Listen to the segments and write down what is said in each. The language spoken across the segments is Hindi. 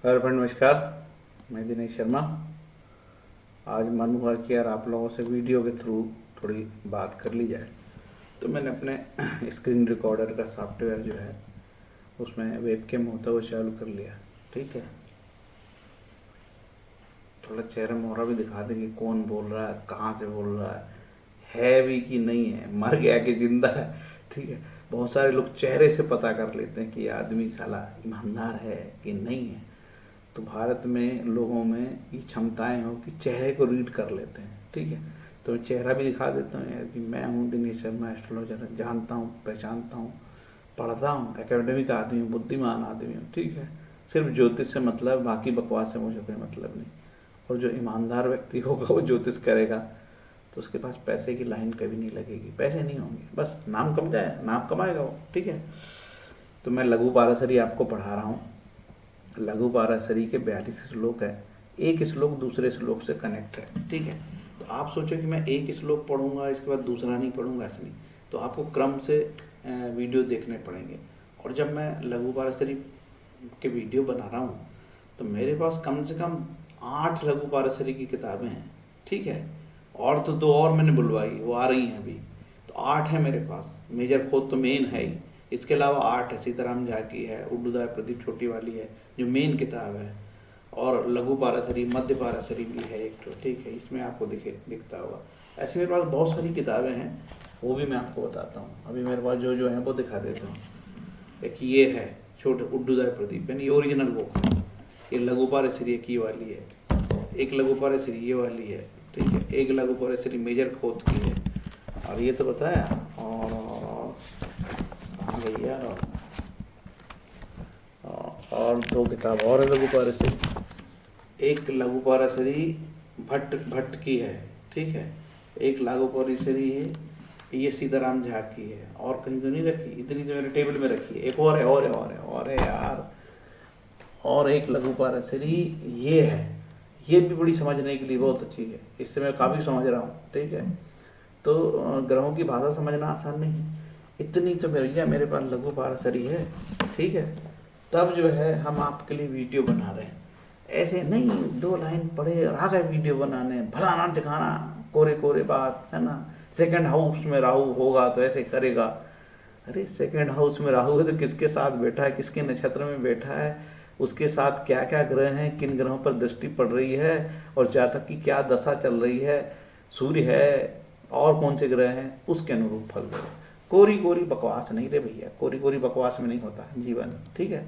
हेलो फ्रेंड, नमस्कार। मैं दिनेश शर्मा। आज मन हुआ कि यार आप लोगों से वीडियो के थ्रू थोड़ी बात कर ली जाए, तो मैंने अपने स्क्रीन रिकॉर्डर का सॉफ्टवेयर जो है उसमें वेबकैम होता है वो चालू कर लिया। ठीक है, थोड़ा चेहरा मोहरा भी दिखा देंगे, कौन बोल रहा है, कहाँ से बोल रहा है भी कि नहीं है, मर गया कि जिंदा है। ठीक है, बहुत सारे लोग चेहरे से पता कर लेते हैं कि ये आदमी साला ईमानदार है कि नहीं है। तो भारत में लोगों में ये क्षमताएं हो कि चेहरे को रीड कर लेते हैं। ठीक है, तो मैं चेहरा भी दिखा देता हूँ यार कि मैं हूँ दिनेश शर्मा, एस्ट्रोलॉजर, जानता हूँ, पहचानता हूँ, पढ़ता हूँ, एकेडमिक आदमी हूँ, बुद्धिमान आदमी हूँ। ठीक है, सिर्फ ज्योतिष से मतलब, बाकी बकवास से मुझे कोई मतलब नहीं। और जो ईमानदार व्यक्ति होगा वो ज्योतिष करेगा तो उसके पास पैसे की लाइन कभी नहीं लगेगी, पैसे नहीं होंगे, बस नाम कम जाए, नाम कमाएगा वो। ठीक है, तो मैं लघु पाराशरी आपको पढ़ा रहा हूँ। लघु पाराशरी के 42 श्लोक है, एक श्लोक दूसरे श्लोक से कनेक्ट है। ठीक है, तो आप सोचो कि मैं एक श्लोक पढ़ूंगा इसके बाद दूसरा नहीं पढ़ूंगा, ऐसे नहीं। तो आपको क्रम से वीडियो देखने पड़ेंगे। और जब मैं लघु पाराशरी के वीडियो बना रहा हूँ तो मेरे पास कम से कम 8 लघु पाराशरी की किताबें हैं। ठीक है, और तो 2 और मैंने बुलवाई, वो आ रही हैं अभी। तो 8 है मेरे पास। मेजर खोद तो मेन है ही, इसके अलावा 8 है। सीताराम झा की है, उड्डूदाय प्रदीप छोटी वाली है जो मेन किताब है, और लघु पाराशरी, मध्य पाराशरी भी है एक तो। ठीक है, इसमें आपको दिखता होगा। ऐसे मेरे पास बहुत सारी किताबें हैं, वो भी मैं आपको बताता हूँ। अभी मेरे पास जो जो है वो दिखा देता हूँ। एक ये है छोटे उड्डूदाय प्रदीप, यानी ये ओरिजिनल बुक है। ये लघु पाराशरी एक ये वाली है, एक लघु पाराशरी ये वाली है। ठीक है, एक लघु पाराशरी मेजर खोत की है। और ये तो बताया, और कहाँ गई यार, और 2 किताब और है लघु पाराशरी। एक लघु पाराशरी भट्ट भट्ट की है। ठीक है, एक लघु पाराशरी है ये सीताराम झा की है। और कहीं तो नहीं रखी, इतनी तो मेरे टेबल में रखी है। एक और है, और है यार। और एक लघु पाराशरी ये है, ये भी बड़ी समझने के लिए बहुत अच्छी है, इससे मैं काफ़ी समझ रहा हूँ। ठीक है, तो ग्रहों की भाषा समझना आसान नहीं है। इतनी तो मेरे पास लघु पाराशरी है। ठीक है, तब जो है हम आपके लिए वीडियो बना रहे हैं। ऐसे नहीं 2 लाइन पढ़े और आ गए वीडियो बनाने, भलाना ठिकाना, कोरे कोरे बात है ना। सेकंड हाउस में राहु होगा तो ऐसे करेगा। अरे सेकंड हाउस में राहु है तो किसके साथ बैठा है, किसके नक्षत्र में बैठा है, उसके साथ क्या क्या ग्रह हैं, किन ग्रहों पर दृष्टि पड़ रही है, और जातक की क्या दशा चल रही है, सूर्य है और कौन से ग्रह हैं, उसके अनुरूप फल दे। कोरी कोरी बकवास नहीं रे भैया, कोरी कोरी बकवास में नहीं होता जीवन। ठीक है,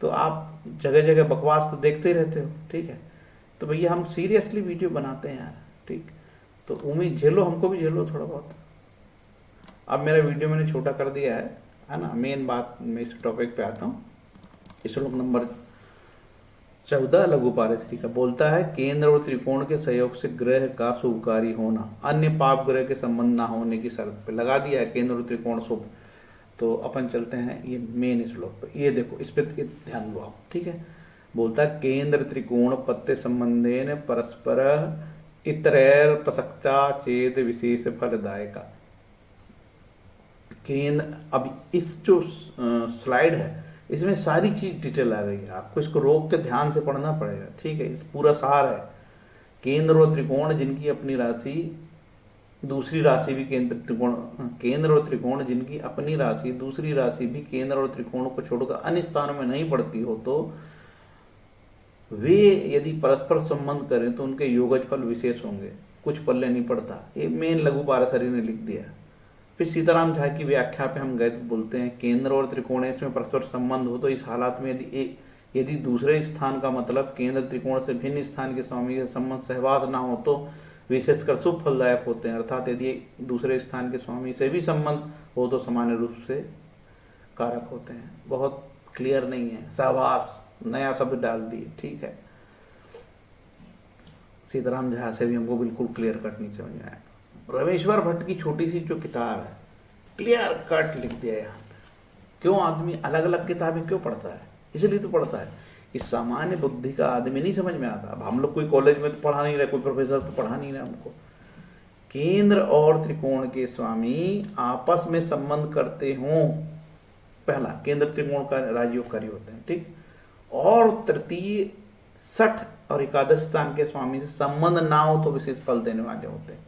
तो आप जगह जगह बकवास तो देखते ही रहते हो। ठीक है, तो भैया हम सीरियसली वीडियो बनाते हैं यार। ठीक, तो उम्मीद झेलो, हमको भी झेलो थोड़ा बहुत। अब मेरा वीडियो मैंने छोटा कर दिया है ना। मेन बात मैं इस टॉपिक पे आता हूँ। श्लोक नंबर 14 लघु पारस्त्री का बोलता है, केंद्र और त्रिकोण के सहयोग से ग्रह का शुभकारी होना, अन्य पाप ग्रह के संबंध ना होने की शर्त पे लगा दिया है केंद्र और त्रिकोण शुभ। तो अपन चलते हैं ये मेन श्लोक पे। ये देखो, इस पे ध्यान दो आप। ठीक है, बोलता है केंद्र त्रिकोण पत्य संबंधेन परस्पर इतरैर प्रसक्ता चेत विशेष फलदायका। केंद्र, अब इस जो स्लाइड है इसमें सारी चीज डिटेल आ गई है, आपको इसको रोक के ध्यान से पढ़ना पड़ेगा। ठीक है, इस पूरा सार है। केंद्र और त्रिकोण जिनकी अपनी राशि, दूसरी राशि भी केंद्र त्रिकोण, केंद्र और त्रिकोण जिनकी अपनी राशि, दूसरी राशि भी केंद्र और त्रिकोण को छोड़कर अन्य स्थानों में नहीं पड़ती हो, तो वे यदि परस्पर संबंध करें तो उनके योगज फल विशेष होंगे, कुछ पल्ले नहीं पड़ता। ये मेन लघु पाराशरी ने लिख दिया। फिर सीताराम झा की व्याख्या पे हम गए तो बोलते हैं, केंद्र और त्रिकोण में परस्पर संबंध हो तो इस हालात में यदि दूसरे स्थान का मतलब केंद्र त्रिकोण से भिन्न स्थान के स्वामी से संबंध सहवास ना हो तो विशेषकर शुभ फलदायक होते हैं। अर्थात यदि दूसरे स्थान के स्वामी से भी संबंध हो तो सामान्य रूप से कारक होते हैं। बहुत क्लियर नहीं है, सहवास नया शब्द डाल दिए। ठीक है, सीताराम झा से भी हमको बिल्कुल क्लियर कट नहीं समझ में आया। रमेश्वर भट्ट की छोटी सी जो किताब है, क्लियर कट लिख दिया यहाँ पे। क्यों आदमी अलग अलग किताबें क्यों पढ़ता है? इसलिए तो पढ़ता है कि सामान्य बुद्धि का आदमी नहीं समझ में आता। अब हम लोग कोई कॉलेज में तो पढ़ा नहीं रहे, कोई प्रोफेसर तो पढ़ा नहीं रहा हमको। केंद्र और त्रिकोण के स्वामी आपस में संबंध करते हों, पहला केंद्र त्रिकोण का राजयोगकारी होते हैं। ठीक, और तृतीय सठ और एकादश स्थान के स्वामी से संबंध ना हो तो विशेष फल देने वाले होते हैं,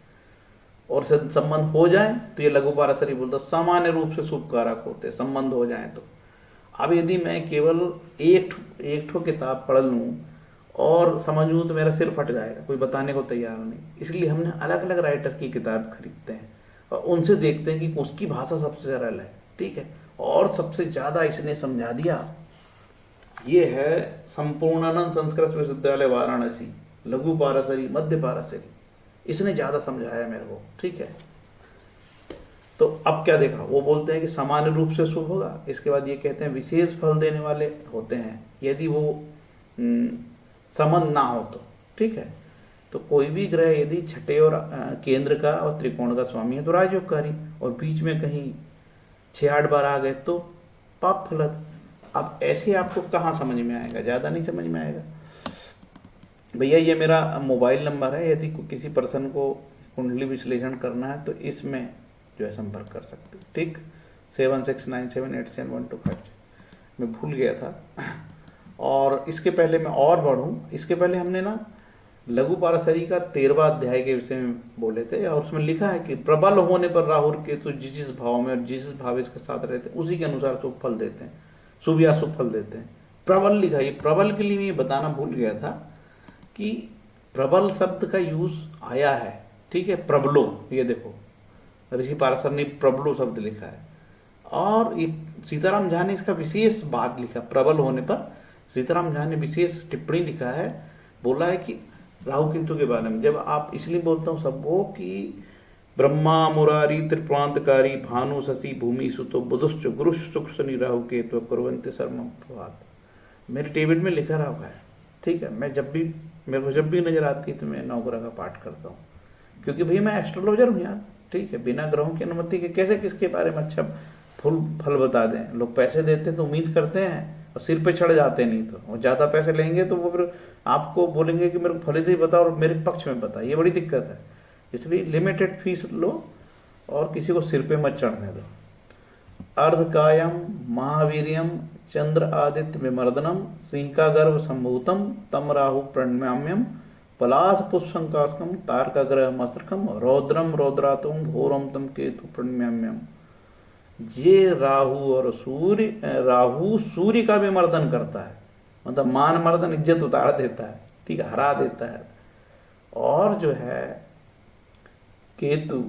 और संबंध हो जाए तो ये लघु पाराशरी बोलता सामान्य रूप से शुभ कारक होते, संबंध हो जाए तो। अब यदि मैं केवल एक ठो किताब पढ़ लूँ और समझ लूँ तो मेरा सिर फट जाएगा, कोई बताने को तैयार नहीं। इसलिए हमने अलग अलग राइटर की किताब खरीदते हैं और उनसे देखते हैं कि उसकी भाषा सबसे सरल है, ठीक है, और सबसे ज़्यादा इसने समझा दिया। ये है संपूर्णानंद संस्कृत विश्वविद्यालय वाराणसी, लघु पाराशरी, मध्य पाराशरी, इसने ज़्यादा समझाया मेरे को, ठीक है। तो अब क्या देखा, वो बोलते हैं कि सामान्य रूप से शुभ होगा। इसके बाद ये कहते हैं विशेष फल देने वाले होते हैं यदि वो संबंध ना हो तो, ठीक है। तो कोई भी ग्रह यदि छठे और केंद्र का और त्रिकोण का स्वामी है तो राजयोगकारी, और बीच में कहीं 6-8 बार आ गए तो पाप फलद। अब ऐसे आपको कहाँ समझ में आएगा, ज़्यादा नहीं समझ में आएगा। भैया ये मेरा मोबाइल नंबर है, यदि किसी पर्सन को कुंडली विश्लेषण करना है तो इसमें जो है संपर्क कर सकते, ठीक। 7697871225। मैं भूल गया था। और इसके पहले मैं और बढ़ूँ, इसके पहले हमने ना लघु पाराशरी का 13वां अध्याय के विषय में बोले थे, और उसमें लिखा है कि प्रबल होने पर राहु केतु जिस भाव में और जिस भाव इसके साथ रहते हैं उसी के अनुसार शुभ फल देते हैं, शुभ या शुभ फल देते हैं। प्रबल लिखा, ये प्रबल के लिए मैं ये बताना भूल गया था कि प्रबल शब्द का यूज आया है, ठीक है। प्रबलो, ये देखो ऋषि पाराशर ने प्रबलो शब्द लिखा है, और ये सीताराम झा ने इसका विशेष बात लिखा, प्रबल होने पर सीताराम झा ने विशेष टिप्पणी लिखा है, बोला है कि राहु केतु के बारे में। जब आप इसलिए बोलता हूँ सबको कि ब्रह्मा मुरारी त्रिप्रांतकारी भानु शशि भूमि सुतो बुधुश्च गुरुश शुक्र शनि राहु केतु कुर्वन्ते सर्वम प्रभात, मेरे टेबल में लिखा रहा है, ठीक है। मैं जब भी, मेरे को जब भी नजर आती है तो मैं नवग्रह का पाठ करता हूँ, क्योंकि भैया मैं एस्ट्रोलॉजर हूँ यार, ठीक है। बिना ग्रहों की अनुमति के कैसे किसके बारे में अच्छा फल बता दें। लोग पैसे देते हैं तो उम्मीद करते हैं और सिर पे चढ़ जाते नहीं, तो और ज़्यादा पैसे लेंगे तो वो फिर आपको बोलेंगे कि मेरे को फलित ही बता और मेरे पक्ष में बता, ये बड़ी दिक्कत है। इसलिए लिमिटेड फीस लो और किसी को सिर पे मत चढ़ने दो। अर्धकायम महावीर्यम चंद्र आदित्य विमर्दनम सिंह गर्भ संभूतम तम राहु प्रणम्यम पलाश पुष्पंकास्कम तारकाग्रह मस्त्रकम रौद्रम रौद्रातम घोरम तम केतु प्रणम्यम। ये राहु सूर्य का भी मर्दन करता है, मतलब मान मर्दन, इज्जत उतार देता है, ठीक है, हरा देता है। और जो है केतु,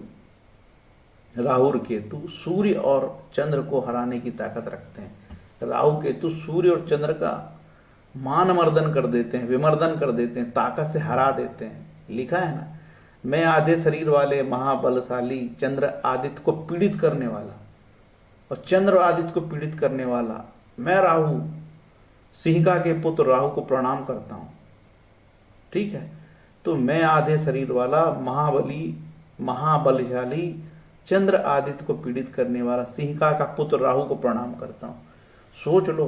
राहु और केतु सूर्य और चंद्र को हराने की ताकत रखते हैं। राहु केतु सूर्य और चंद्र का मान मर्दन कर देते हैं, विमर्दन कर देते हैं, ताकत से हरा देते हैं। लिखा है ना, मैं आधे शरीर वाले महाबलशाली चंद्र आदित्य को पीड़ित करने वाला, और चंद्र आदित्य को पीड़ित करने वाला मैं राहु, सिंहिका के पुत्र राहु को प्रणाम करता हूँ, ठीक है। तो मैं आधे शरीर वाला महाबलशाली चंद्र आदित्य को पीड़ित करने वाला सिंहिका का पुत्र राहु को प्रणाम करता हूँ। सोच लो,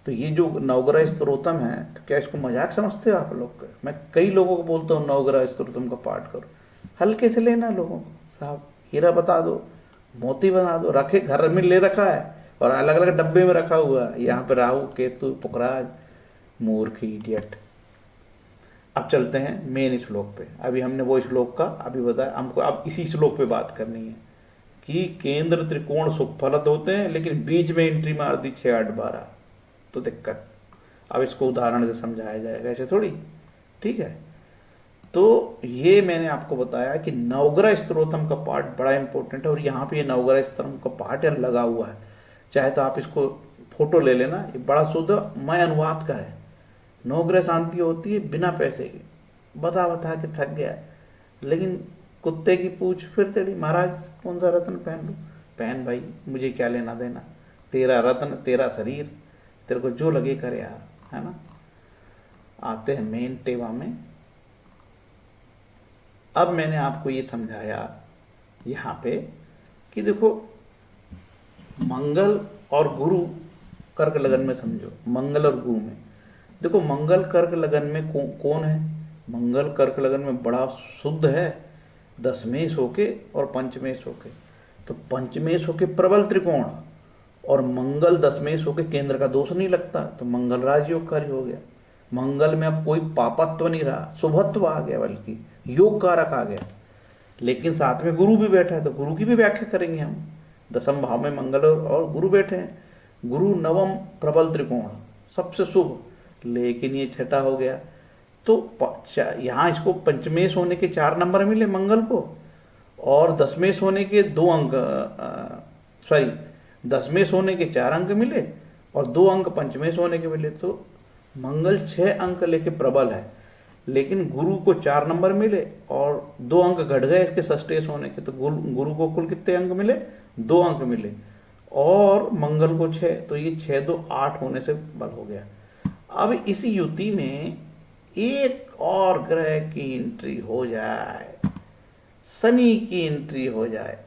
तो ये जो नवग्रह स्तोत्रम है, तो क्या इसको मजाक समझते हो आप लोग? मैं कई लोगों को बोलता हूँ नवग्रह स्तोत्रम का पाठ करो, हल्के से लेना लोगों को। साहब हीरा बता दो, मोती बना दो, रखे घर में ले रखा है और अलग अलग डब्बे में रखा हुआ है। यहाँ पे राहु केतु पुखराज, मूर्ख इडियट। अब चलते हैं मेन श्लोक पे। अभी हमने वो श्लोक का अभी बताया, हमको अब इसी श्लोक पे बात करनी है कि केंद्र त्रिकोण सुख फलत होते हैं, लेकिन बीच में एंट्री मार दी 6-8-12 तो दिक्कत। अब इसको उदाहरण से समझाया जाएगा, ऐसे थोड़ी, ठीक है। तो ये मैंने आपको बताया कि नवग्रह स्तोत्रम का पाठ बड़ा इंपॉर्टेंट है, और यहाँ पे ये नवग्रह स्तोत्रम का पाठ लगा हुआ है। चाहे तो आप इसको फोटो ले लेना, ये बड़ा शुद्ध मय अनुवाद का है। नवग्रह शांति होती है बिना पैसे के, बता के थक गया, लेकिन कुत्ते की पूछ फिर तेरी, महाराज कौन सा रत्न पहन लूँ? पहन भाई, मुझे क्या लेना देना, तेरा रत्न तेरा शरीर, तेरे को जो लगे कर यार, है ना। आते हैं मेन टेवा में। अब मैंने आपको ये समझाया यहाँ पे कि देखो मंगल और गुरु कर्क लगन में समझो, मंगल और गुरु में देखो। मंगल कर्क लगन में कौन है? मंगल कर्क लगन में बड़ा शुद्ध है, दशमेश होके और पंचमेश होके। तो पंचमेश होके प्रबल त्रिकोण और मंगल दशमेश होकर केंद्र का दोष नहीं लगता, तो मंगल राजयोगकारी हो गया। मंगल में अब कोई पापत्व नहीं रहा, शुभत्व आ गया, बल्कि योग कारक आ गया। लेकिन साथ में गुरु भी बैठा है, तो गुरु की भी व्याख्या करेंगे हम। दसम भाव में मंगल और गुरु बैठे हैं, गुरु नवम प्रबल त्रिकोण सबसे शुभ, लेकिन ये छठा हो गया। तो यहाँ इसको पंचमेश होने के 4 नंबर मिले मंगल को, और दशमेश होने के 2 अंक, सॉरी दशमेश होने के 4 अंक मिले और 2 अंक पंचमेश होने के मिले। तो मंगल 6 अंक लेके प्रबल है, लेकिन गुरु को 4 नंबर मिले और 2 अंक घट गए इसके षष्ठेश होने के। तो गुरु को कुल कितने अंक मिले? 2 अंक मिले, और मंगल को 6, तो ये 6 2 8 होने से बल हो गया। अब इस युति में एक और ग्रह की एंट्री हो जाए, शनि की एंट्री हो जाए,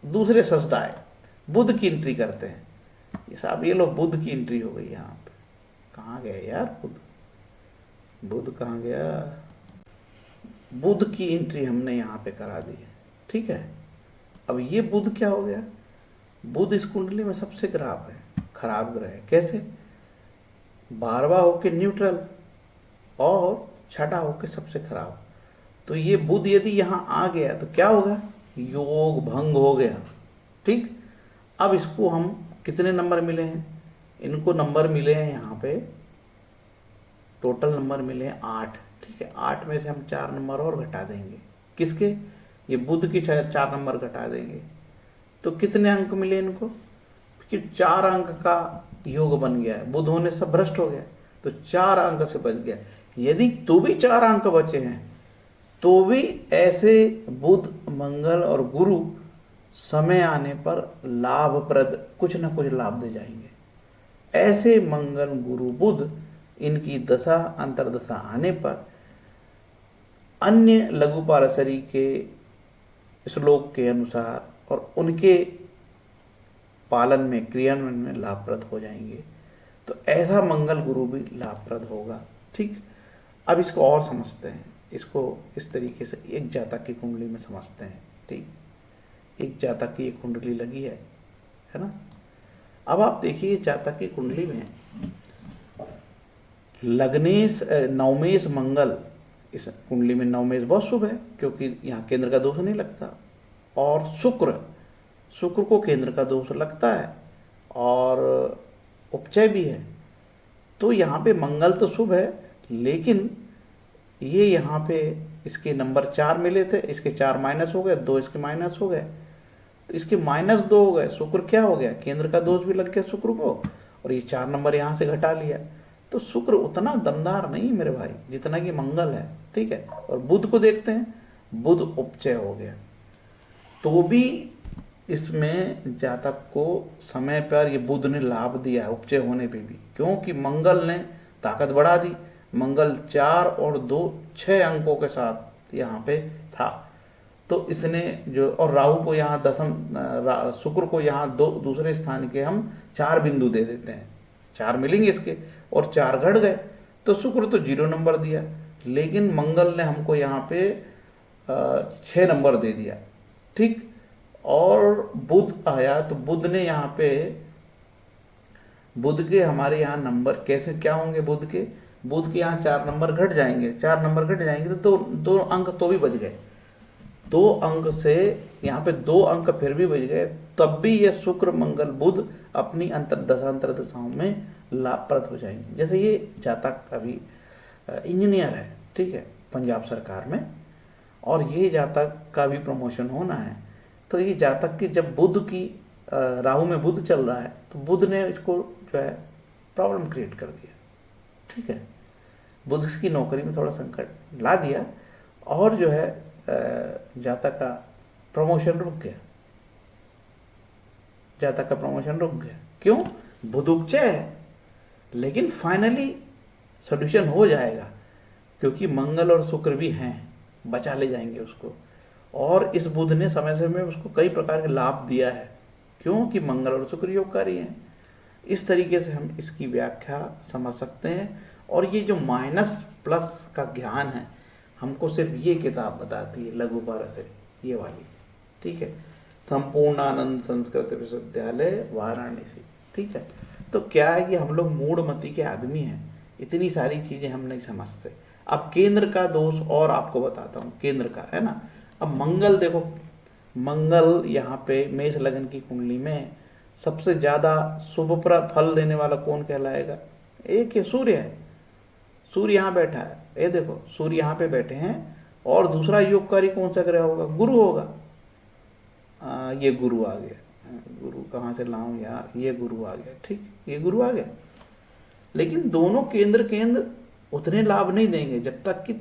दूसरे षष्ठाय बुध की एंट्री करते हैं। ये साहब ये लो बुध की एंट्री हो गई यहाँ पे। कहाँ गए यार बुध? बुध कहाँ गया? बुध की एंट्री हमने यहाँ पे करा दी है, ठीक है। अब ये बुध क्या हो गया? बुध इस कुंडली में सबसे खराब है, खराब ग्रह है। कैसे? 12वां होके न्यूट्रल और छठा होके सबसे खराब। तो ये बुध यदि यहाँ आ गया तो क्या होगा? योग भंग हो गया, ठीक। अब इसको हम कितने नंबर मिले हैं? इनको नंबर मिले हैं यहाँ पे, टोटल नंबर मिले हैं 8, ठीक है। 8 में से हम 4 नंबर और घटा देंगे। किसके? ये बुध के 4 नंबर घटा देंगे, तो कितने अंक मिले इनको? कि 4 अंक का योग बन गया है। बुध होने से भ्रष्ट हो गया, तो 4 अंक से बच गया। यदि तो भी 4 अंक बचे हैं, तो भी ऐसे बुध मंगल और गुरु समय आने पर लाभप्रद कुछ न कुछ लाभ दे जाएंगे। ऐसे मंगल गुरु बुध इनकी दशा अंतर्दशा आने पर अन्य लघु पारसरी के श्लोक के अनुसार और उनके पालन में क्रियान्वयन में लाभप्रद हो जाएंगे। तो ऐसा मंगल गुरु भी लाभप्रद होगा, ठीक। अब इसको और समझते हैं, इसको इस तरीके से एक जातक की कुंडली में समझते हैं, ठीक। एक जातक की एक कुंडली लगी है ना। अब आप देखिए जातक की कुंडली में लग्नेश नवमेश मंगल, इस कुंडली में नवमेश बहुत शुभ है क्योंकि यहाँ केंद्र का दोष नहीं लगता, और शुक्र को केंद्र का दोष लगता है और उपचय भी है। तो यहाँ पे मंगल तो शुभ है, लेकिन ये यहाँ पे इसके नंबर 4 मिले थे, इसके 4 माइनस हो गए, 2 इसके माइनस हो गए, तो इसके -2 हो गए। शुक्र क्या हो गया? केंद्र का दोष भी लग गया शुक्र को, और ये 4 नंबर यहाँ से घटा लिया। तो शुक्र उतना दमदार नहीं मेरे भाई जितना कि मंगल है, ठीक है। और बुध को देखते हैं, बुध उपचय हो गया। तो भी इसमें जातक को समय पर ये बुध ने लाभ दिया है उपचय होने पे भी, क्योंकि मंगल ने ताकत बढ़ा दी। मंगल 4 और 2 6 अंकों के साथ यहाँ पे था, तो इसने जो, और राहु को यहाँ शुक्र को यहाँ दूसरे स्थान के हम 4 बिंदु दे देते हैं, 4 मिलेंगे इसके, और 4 घट गए, तो शुक्र तो 0 नंबर दिया, लेकिन मंगल ने हमको यहाँ पे 6 नंबर दे दिया, ठीक। और बुध आया, तो बुध ने यहाँ पे, बुध के हमारे यहाँ नंबर कैसे क्या होंगे? बुध के यहाँ 4 नंबर घट जाएंगे, 4 नंबर घट जाएंगे तो 2 अंक तो भी बच गए। 2 अंक से यहाँ पे 2 अंक फिर भी बच गए, तब भी ये शुक्र मंगल बुध अपनी अंतर्दशाओं में लाभप्रद हो जाएंगे। जैसे ये जातक अभी इंजीनियर है, ठीक है, पंजाब सरकार में, और ये जातक का भी प्रमोशन होना है। तो ये जातक की जब बुध की राहु में बुध चल रहा है, तो बुध ने इसको जो है प्रॉब्लम क्रिएट कर दिया, ठीक है। बुध की नौकरी में थोड़ा संकट ला दिया, और जो है जातक का प्रमोशन रुक गया, जातक का प्रमोशन रुक गया। क्यों? बुध उपचय है, लेकिन फाइनली सॉल्यूशन हो जाएगा, क्योंकि मंगल और शुक्र भी हैं, बचा ले जाएंगे उसको। और इस बुध ने समय समय में उसको कई प्रकार के लाभ दिया है, क्योंकि मंगल और शुक्र योगकारी हैं। इस तरीके से हम इसकी व्याख्या समझ सकते हैं। और ये जो माइनस प्लस का ज्ञान है, हमको सिर्फ ये किताब बताती है, लघु पारसरी ये वाली, ठीक है। संपूर्णानंद संस्कृत विश्वविद्यालय वाराणसी। ठीक है, तो क्या है कि हम लोग मूढ़मती के आदमी हैं, इतनी सारी चीजें हम नहीं समझते। अब केंद्र का दोष और आपको बताता हूँ, केंद्र का है ना। अब मंगल देखो, मंगल यहाँ पे मेष लग्न की कुंडली में सबसे ज्यादा शुभ फल देने वाला कौन कहलाएगा? एक है, सूर्य है। सूर्य यहाँ बैठा है, ये देखो सूर्य यहाँ पे बैठे हैं। और दूसरा योगकारी कौन सा ग्रह होगा? गुरु होगा। ये गुरु आ गया, गुरु कहाँ से लाऊं यार, ये गुरु आ गया। ठीक, ये गुरु आ गया। लेकिन दोनों केंद्र केंद्र उतने लाभ नहीं देंगे जब तक कि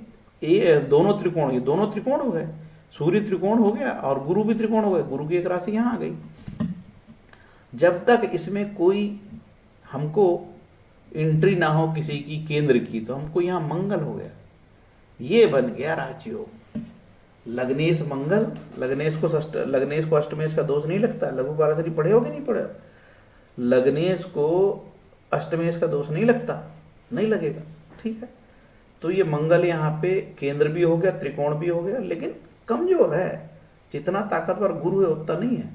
ये दोनों त्रिकोण, ये दोनों त्रिकोण हो गए, सूर्य त्रिकोण हो गया और गुरु भी त्रिकोण हो गए, गुरु की एक राशि यहाँ आ गई। जब तक इसमें कोई हमको एंट्री ना हो किसी की केंद्र की, तो हमको यहाँ मंगल हो गया, ये बन गया राजयोग। लग्नेश मंगल, लग्नेश को अष्टमेश का दोष नहीं लगता। लघु पारसरी पढ़े हो कि नहीं पढ़े? लग्नेश को अष्टमेश का दोष नहीं लगता, नहीं लगेगा। ठीक है, तो ये मंगल यहाँ पे केंद्र भी हो गया, त्रिकोण भी हो गया, लेकिन कमजोर है। जितना ताकतवर गुरु है उतना नहीं है।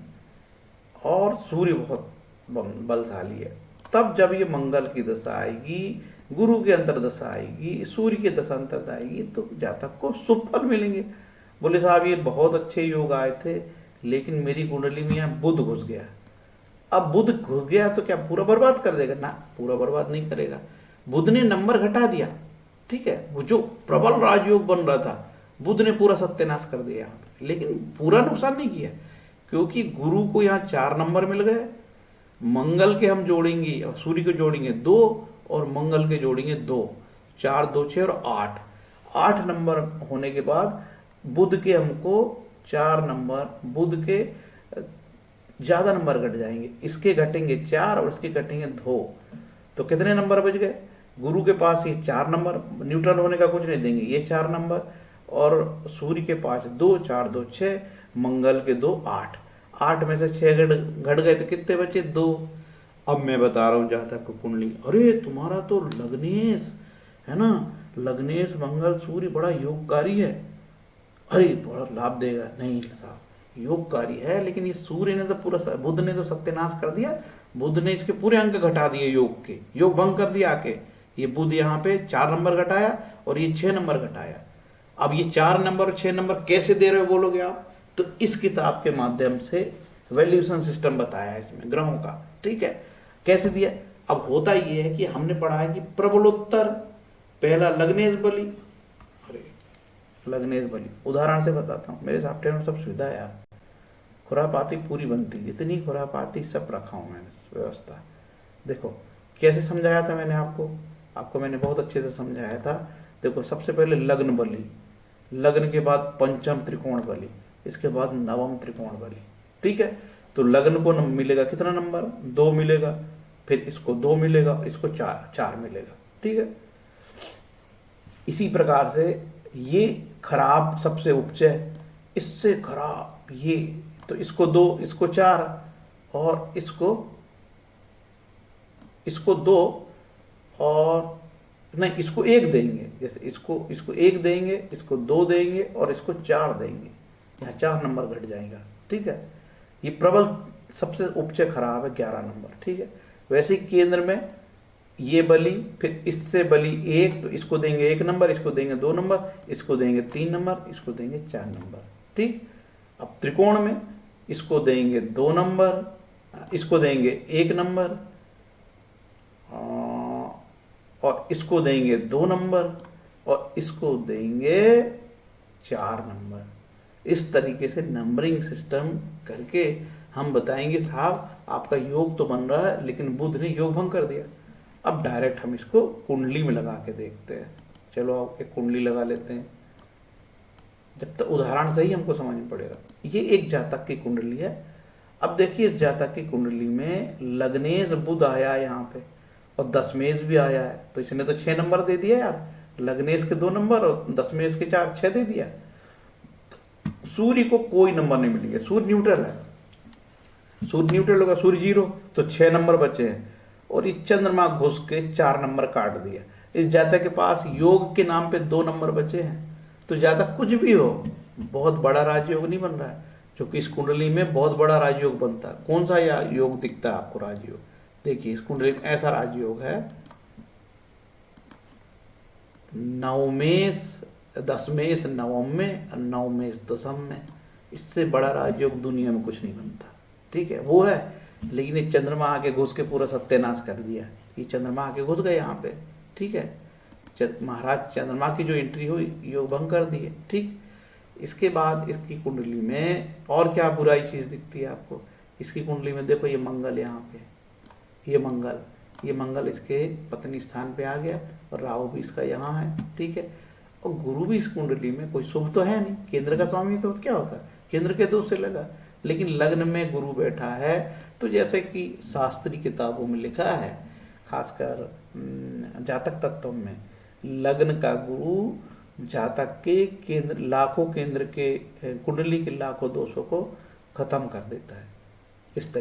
और सूर्य बहुत बलशाली है। तब जब ये मंगल की दशा आएगी, गुरु के अंतर्दशा आएगी, सूर्य की दशा अंतर्दशा आएगी, तो जातक को शुभ फल मिलेंगे। बोले साहब ये बहुत अच्छे योग आए थे, लेकिन मेरी कुंडली में यहाँ बुध घुस गया। अब बुध घुस गया तो क्या पूरा बर्बाद कर देगा? ना, पूरा बर्बाद नहीं करेगा। बुध ने नंबर घटा दिया। ठीक है, वो जो प्रबल राजयोग बन रहा था, बुध ने पूरा सत्यानाश कर दिया यहाँ पे, लेकिन पूरा नुकसान नहीं किया। क्योंकि गुरु को यहाँ 4 नंबर मिल गए, मंगल के हम जोड़ेंगे और सूर्य को जोड़ेंगे 2 और मंगल के जोड़ेंगे 2, 4 2 6 और 8 नंबर होने के बाद बुध के हमको 4 नंबर, बुध के ज्यादा नंबर घट जाएंगे, इसके घटेंगे 4 और इसके घटेंगे 2, तो कितने नंबर बच गए? गुरु के पास ये 4 नंबर, न्यूट्रल होने का कुछ नहीं देंगे, ये 4 नंबर, और सूर्य के पास 2, 4 2 6, मंगल के 2 8, 8 में से 6 घट गए तो कितने बचे? 2। अब मैं बता रहा हूँ जातक को कुंडली, अरे तुम्हारा तो लग्नेश है ना, लग्नेश मंगल सूर्य बड़ा योगकारी है, अरे बड़ा लाभ देगा। नहीं साहब, योगकारी है, लेकिन ये सूर्य ने तो पूरा, बुध ने तो सत्यानाश कर दिया। बुध ने इसके पूरे अंक घटा दिए, योग के, योग भंग कर दिया आके। ये बुध यहाँ पे 4 नंबर घटाया और ये 6 नंबर घटाया। अब ये 4 नंबर और 6 नंबर कैसे दे रहे हो बोलोगे आप? तो इस किताब के माध्यम से वैल्यूएशन सिस्टम बताया है इसमें ग्रहों का। ठीक है, कैसे दिया? अब होता ये है कि हमने पढ़ा है कि प्रबलोत्तर, पहला लग्नेश बलि, अरे लग्नेश बलि, उदाहरण से बताता हूँ, मेरे सॉफ्टवेयर में सब सुविधा है यार, खुरापाती पूरी बनती, जितनी खुरापाती सब रखा हूँ मैंने व्यवस्था। देखो कैसे समझाया था मैंने आपको मैंने बहुत अच्छे से समझाया था। देखो सबसे पहले लग्न बलि, लग्न के बाद पंचम त्रिकोण बलि, इसके बाद नवम त्रिकोण बलि। ठीक है, तो लग्न को मिलेगा कितना नंबर? 2 मिलेगा, फिर इसको 2 मिलेगा, इसको 4 मिलेगा। ठीक है, इसी प्रकार से ये खराब सबसे उपचय, इससे खराब ये, तो इसको 2, इसको 4 और इसको 2 और नहीं, इसको 1 देंगे, जैसे इसको 1 देंगे, इसको 2 देंगे और इसको 4 देंगे, यहाँ 4 नंबर घट जाएगा। ठीक है, ये प्रबल सबसे उपचय खराब है 11 नंबर। ठीक है, वैसे ही केंद्र में ये बलि, फिर इससे बलि 1, तो इसको देंगे 1 नंबर, इसको देंगे 2 नंबर, इसको देंगे 3 नंबर, इसको देंगे 4 नंबर। ठीक, अब त्रिकोण में इसको देंगे 2 नंबर, इसको देंगे 1 नंबर और इसको देंगे 2 नंबर और इसको देंगे 4 नंबर। इस तरीके से नंबरिंग सिस्टम करके हम बताएंगे साहब आपका योग तो बन रहा है, लेकिन बुध ने योग भंग कर दिया। अब डायरेक्ट हम इसको कुंडली में लगा के देखते हैं। चलो आप एक कुंडली लगा लेते हैं, जब तक उदाहरण से ही हमको समझ में पड़ेगा। ये एक जातक की कुंडली है। अब देखिए इस जातक की कुंडली में लग्नेश बुध आया है यहाँ पे और दशमेश भी आया है, तो इसने तो 6 नंबर दे दिया यार, लग्नेश के 2 नंबर और दशमेश के 4, 6 दे दिया। सूर्य को कोई नंबर नहीं मिलेंगे, सूर्य न्यूट्रल है, सूर्य न्यूट्रल होगा, सूर्य 0, तो 6 नंबर बचे हैं और ये चंद्रमा घुस के 4 नंबर काट दिया। इस जातक के पास योग के नाम पे 2 नंबर बचे हैं, तो जातक कुछ भी हो, बहुत बड़ा राजयोग नहीं बन रहा है। क्योंकि इस कुंडली में बहुत बड़ा राजयोग बनता है। कौन सा या योग दिखता है आपको राजयोग? देखिए इस कुंडली में ऐसा राजयोग है, नवमेश दशमेश नवम में और नवमेश दशम में। इससे बड़ा राजयोग दुनिया में कुछ नहीं बनता, ठीक है, वो है। लेकिन ये चंद्रमा आके घुस के पूरा सत्यानाश कर दिया। ये चंद्रमा आके घुस गए यहाँ पे, ठीक है। महाराज चंद्रमा की जो एंट्री हुई योग भंग कर दिए, ठीक। इसके बाद इसकी कुंडली में और क्या बुराई चीज दिखती है आपको? इसकी कुंडली में देखो ये मंगल यहाँ पे, ये मंगल इसके पत्नी स्थान पे आ गया और राहु भी इसका यहाँ है, ठीक है। और गुरु भी इस कुंडली में कोई शुभ तो है नहीं, केंद्र का स्वामी तो क्या होता है, केंद्र के दोष से लगा। लेकिन लग्न में गुरु बैठा है, तो जैसे कि शास्त्रीय किताबों में लिखा है, खासकर जातक तत्व में, लग्न का गुरु जातक के केंद्र लाखों केंद्र के कुंडली के लाखों दोषों को खत्म कर देता है। इस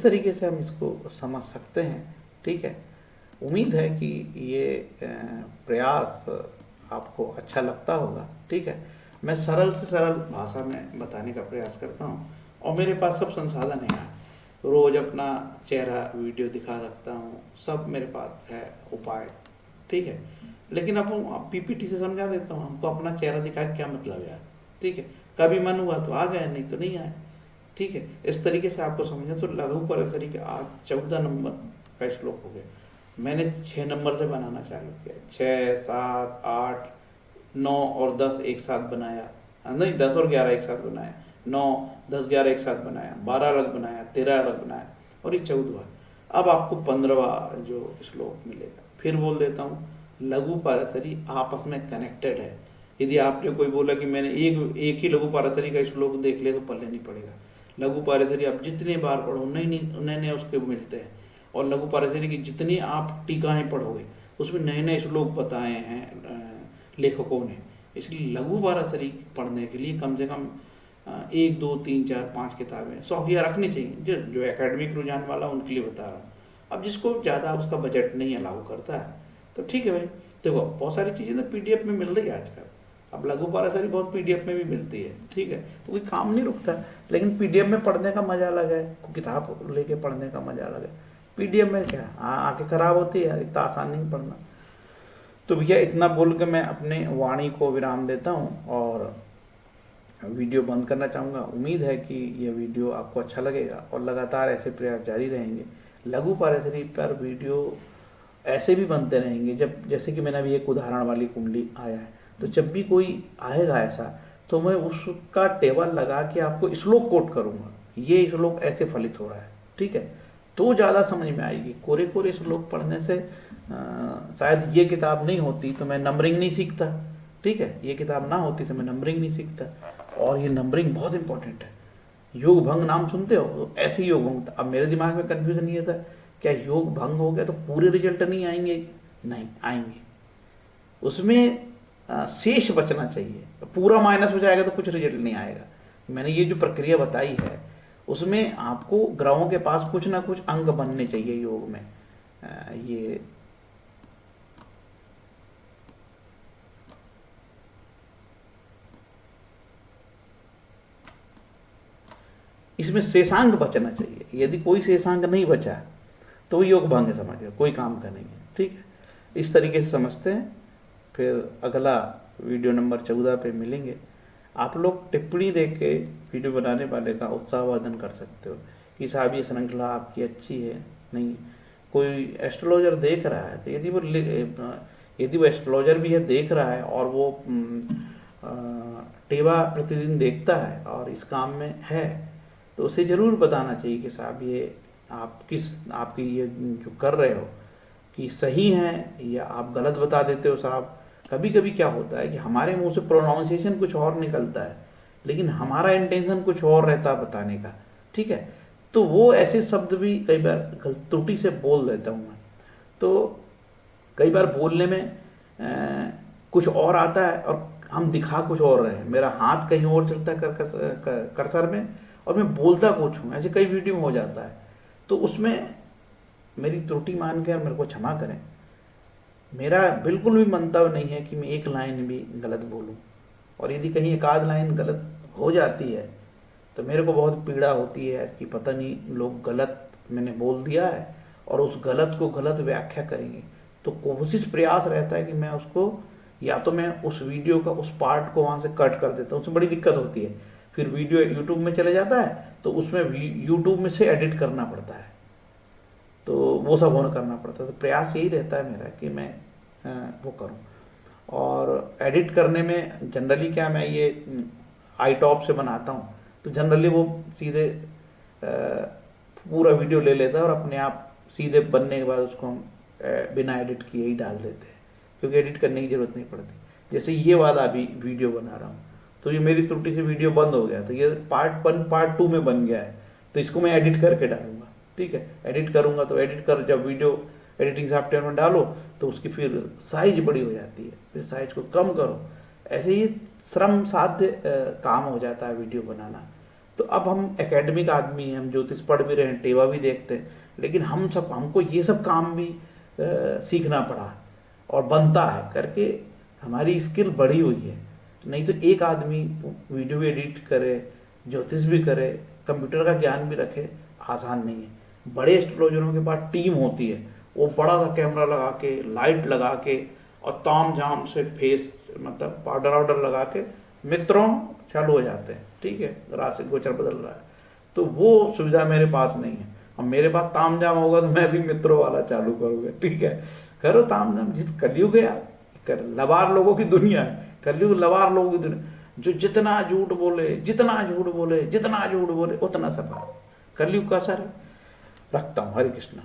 तरीके से हम इसको समझ सकते हैं, ठीक है। उम्मीद है कि ये प्रयास आपको अच्छा लगता होगा, ठीक है। मैं सरल से सरल भाषा में बताने का प्रयास करता हूँ और मेरे पास सब संसाधन है यार। रोज अपना चेहरा वीडियो दिखा सकता हूँ, सब मेरे पास है उपाय, ठीक है। लेकिन अब पीपीटी से समझा देता हूँ, हमको अपना चेहरा दिखा क्या मतलब यार, ठीक है। कभी मन हुआ तो आ गए, नहीं तो नहीं आए, ठीक है। इस तरीके से आपको समझना। तो लघु परसरी के आज 14 नंबर का श्लोक हो गया। मैंने 6 नंबर से बनाना चालू किया, 6, 7, 8, 9 और 10 एक साथ बनाया, नहीं 10 और 11 एक साथ बनाया, 9, 10, 11 एक साथ बनाया, 12 अलग बनाया, 13 अलग बनाया और ये 14। अब आपको 15वां जो श्लोक मिलेगा। फिर बोल देता हूँ, लघु पारसरी आपस में कनेक्टेड है। यदि आपने कोई बोला कि मैंने एक ही लघु पारसरी का श्लोक देख लिया तो पल्ले नहीं पड़ेगा। लघु पारसरी आप जितने बार पढ़ो नए नए उसके मिलते हैं, और लघु पारसरी की जितनी आप टीकाएं पढ़ोगे उसमें नए नए श्लोक बताए हैं लेखकों ने। इसलिए लघु पारसरी पढ़ने के लिए कम से कम 1, 2, 3, 4, 5 किताबें शौकिया रखनी चाहिए। जो एकेडमिक रुझान वाला उनके लिए बता रहा हूँ। अब जिसको ज़्यादा उसका बजट नहीं अलाउ करता है तो ठीक है भाई, देखो बहुत सारी चीज़ें तो पीडीएफ में मिल रही है आजकल। अब लघु पारसरी बहुत पीडीएफ में भी मिलती है, ठीक है, तो कोई काम नहीं रुकता। लेकिन पीडीएफ में पढ़ने का मजा अलग है, किताब लेके पढ़ने का मजा अलग है। पीडीएफ में क्या आंखें खराब होती है यार, इतना आसान नहीं पढ़ना। तो भैया इतना बोल के मैं अपने वाणी को विराम देता हूँ और वीडियो बंद करना चाहूँगा। उम्मीद है कि यह वीडियो आपको अच्छा लगेगा और लगातार ऐसे प्रयास जारी रहेंगे। लघु पारसरी पर वीडियो ऐसे भी बनते रहेंगे। जब जैसे कि मैंने अभी एक उदाहरण वाली कुंडली आया है, तो जब भी कोई आएगा ऐसा तो मैं उसका टेबल लगा के आपको श्लोक कोट करूँगा, ये श्लोक ऐसे फलित हो रहा है, ठीक है, तो ज़्यादा समझ में आएगी। कोरे कोरे श्लोक पढ़ने से शायद ये किताब नहीं होती तो मैं नंबरिंग नहीं सीखता, ठीक है, ये किताब ना होती तो मैं नंबरिंग नहीं सीखता। और ये नंबरिंग बहुत इंपॉर्टेंट है। योग भंग नाम सुनते हो, तो ऐसे योग भंग। अब मेरे दिमाग में कन्फ्यूजन ये था, क्या योग भंग हो गया तो पूरे रिजल्ट नहीं आएंगे? नहीं आएंगे, उसमें शेष बचना चाहिए। पूरा माइनस हो जाएगा तो कुछ रिजल्ट नहीं आएगा। मैंने ये जो प्रक्रिया बताई है उसमें आपको ग्रहों के पास कुछ ना कुछ अंग बनने चाहिए योग में। ये इसमें शेषांग बचना चाहिए। यदि कोई शेषांग नहीं बचा तो वो योग भंग समझिए, कोई काम का नहीं है, ठीक है। इस तरीके से समझते हैं। फिर अगला वीडियो नंबर 14 पे मिलेंगे। आप लोग टिप्पणी दे के वीडियो बनाने वाले का उत्साहवर्धन कर सकते हो कि साहब ये श्रृंखला आपकी अच्छी है। नहीं, कोई एस्ट्रोलॉजर देख रहा है तो यदि वो एस्ट्रोलॉजर भी है, देख रहा है और वो टेवा प्रतिदिन देखता है और इस काम में है, तो उसे ज़रूर बताना चाहिए कि साहब ये आपकी ये जो कर रहे हो कि सही है या आप गलत बता देते हो साहब। कभी कभी क्या होता है कि हमारे मुंह से प्रोनाउंसिएशन कुछ और निकलता है, लेकिन हमारा इंटेंशन कुछ और रहता है बताने का, ठीक है। तो वो ऐसे शब्द भी कई बार त्रुटि से बोल देता हूँ मैं। तो कई बार बोलने में कुछ और आता है और हम दिखा कुछ और रहे हैं। मेरा हाथ कहीं और चलता है कर्सर में और मैं बोलता कुछ हूँ, ऐसे कई वीडियो में हो जाता है। तो उसमें मेरी त्रुटि मान के और मेरे को क्षमा करें। मेरा बिल्कुल भी मंतव्य नहीं है कि मैं एक लाइन भी गलत बोलूं, और यदि कहीं एक आध लाइन गलत हो जाती है तो मेरे को बहुत पीड़ा होती है कि पता नहीं लोग गलत मैंने बोल दिया है और उस गलत को गलत व्याख्या करेंगे। तो कोशिश प्रयास रहता है कि मैं उसको, या तो मैं उस वीडियो का उस पार्ट को वहाँ से कट कर देता हूँ, उसमें बड़ी दिक्कत होती है। फिर वीडियो यूट्यूब में चले जाता है तो उसमें यूट्यूब में से एडिट करना पड़ता है, तो वो सब होना करना पड़ता है। तो प्रयास यही रहता है मेरा कि मैं वो करूँ। और एडिट करने में जनरली क्या, मैं ये आई टॉप से बनाता हूँ तो जनरली वो सीधे पूरा वीडियो ले लेता है और अपने आप सीधे बनने के बाद उसको हम बिना एडिट किए ही डाल देते हैं, क्योंकि एडिट करने की ज़रूरत नहीं पड़ती। जैसे ये वाला अभी वीडियो बना रहा हूँ तो ये मेरी त्रुटि से वीडियो बंद हो गया, तो ये पार्ट 1 पार्ट 2 में बन गया है, तो इसको मैं एडिट करके डालूंगा। ठीक है, एडिट करूंगा तो एडिट कर, जब वीडियो एडिटिंग सॉफ्टवेयर में डालो तो उसकी फिर साइज बड़ी हो जाती है, फिर साइज को कम करो, ऐसे ही श्रम साध्य काम हो जाता है वीडियो बनाना। तो अब हम एकेडमिक आदमी हैं, हम ज्योतिष पढ़ भी रहे हैं, टेवा भी देखते हैं, लेकिन हमको ये सब काम भी सीखना पड़ा और बनता है करके हमारी स्किल बढ़ी हुई है। नहीं तो एक आदमी वीडियो भी एडिट करे, ज्योतिष भी करे, कंप्यूटर का ज्ञान भी रखे, आसान नहीं है। बड़े एस्ट्रोलॉजरों के पास टीम होती है, वो बड़ा सा कैमरा लगा के, लाइट लगा के और ताम झाम से फेस मतलब पाउडर वाउडर लगा के मित्रों चालू हो जाते हैं। ठीक है, राशि गोचर बदल रहा है, तो वो सुविधा मेरे पास नहीं है। अब मेरे पास ताम झाम होगा तो मैं भी मित्रों वाला चालू करूँगा। ठीक है, करो ताम झाम, जिस कलयुग है यार, कर लवार लोगों की दुनिया है, कलयुग लवार लोगों की दुनिया, जो जितना झूठ बोले जितना झूठ बोले जितना झूठ बोले उतना सफल। कलयुग का असर है। रखता हूँ, हरे कृष्णा।